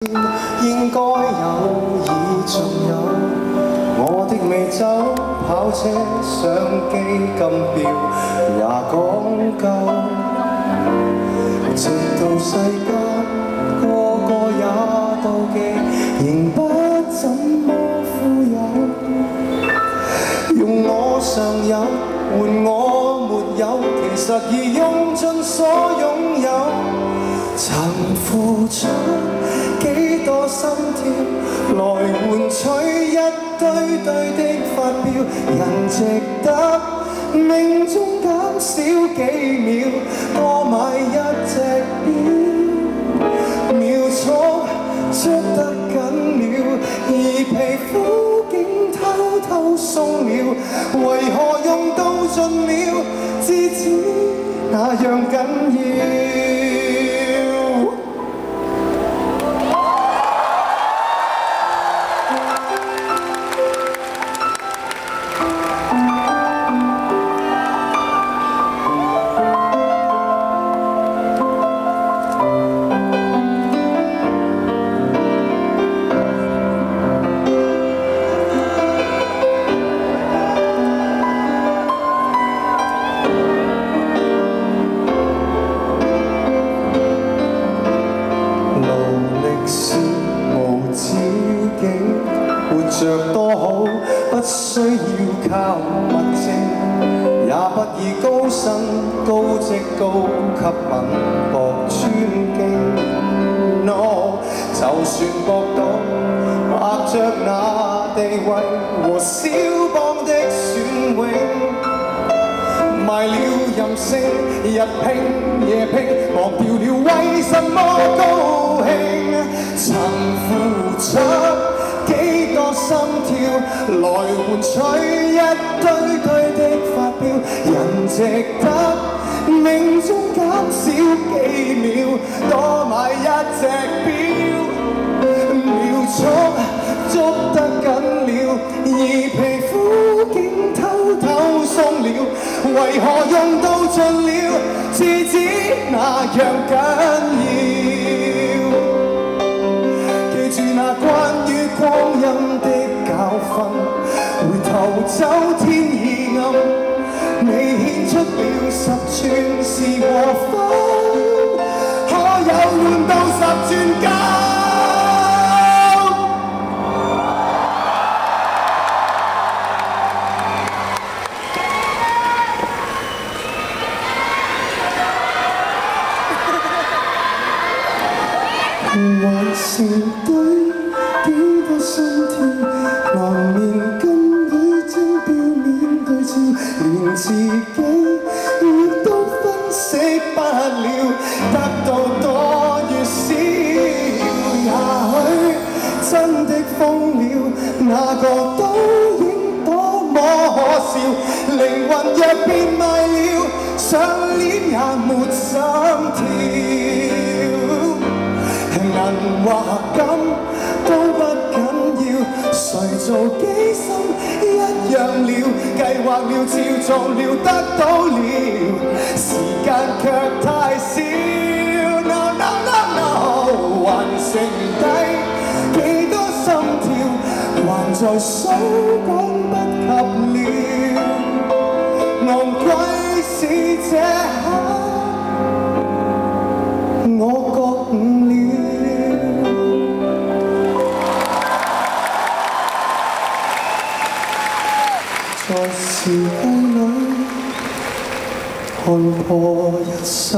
應該有，已仲有我的美酒、跑車、相機、金錶也講究，直到世間個個也妒忌，仍不怎麼富有。用我尚有換我沒有，其實已用盡所擁有。曾付出幾多心跳來換取一堆堆的發票，人值得命中減少幾秒，多買一隻錶，秒速捉得緊了，而皮膚竟偷偷鬆了，為何用到盡了，至知那樣緊要。活着多好，不需要靠物證，也不以高薪高職高級品博尊敬。No， 就算博到握着那地位和肖邦的雋永，賣了任性，日拼夜拼，忘掉了為什麼高興，曾付出幾多心跳來換取一堆堆的發票，人值得命中減少幾秒，多買一隻錶，秒速捉得緊了，而皮膚竟偷偷鬆了，為何用到盡了，至知那樣緊要。記住那關於光陰的教訓，回頭走天已暗，你顯出了10寸是和分，可有換到10寸金？還是對幾多心跳，難免跟女精標面對照，連自己亦都分析不了，得到多與少，也許真的瘋了，那個倒影多麼可笑，靈魂若變賣了，上鏈也沒心跳。銀或金都不緊要，誰做機心一樣了，計劃了照做了得到了，時間卻太少。No no no no， 還剩低幾多心跳，還在數講不及了，昂貴是這刻我覺悟了。在時間裏看破一生。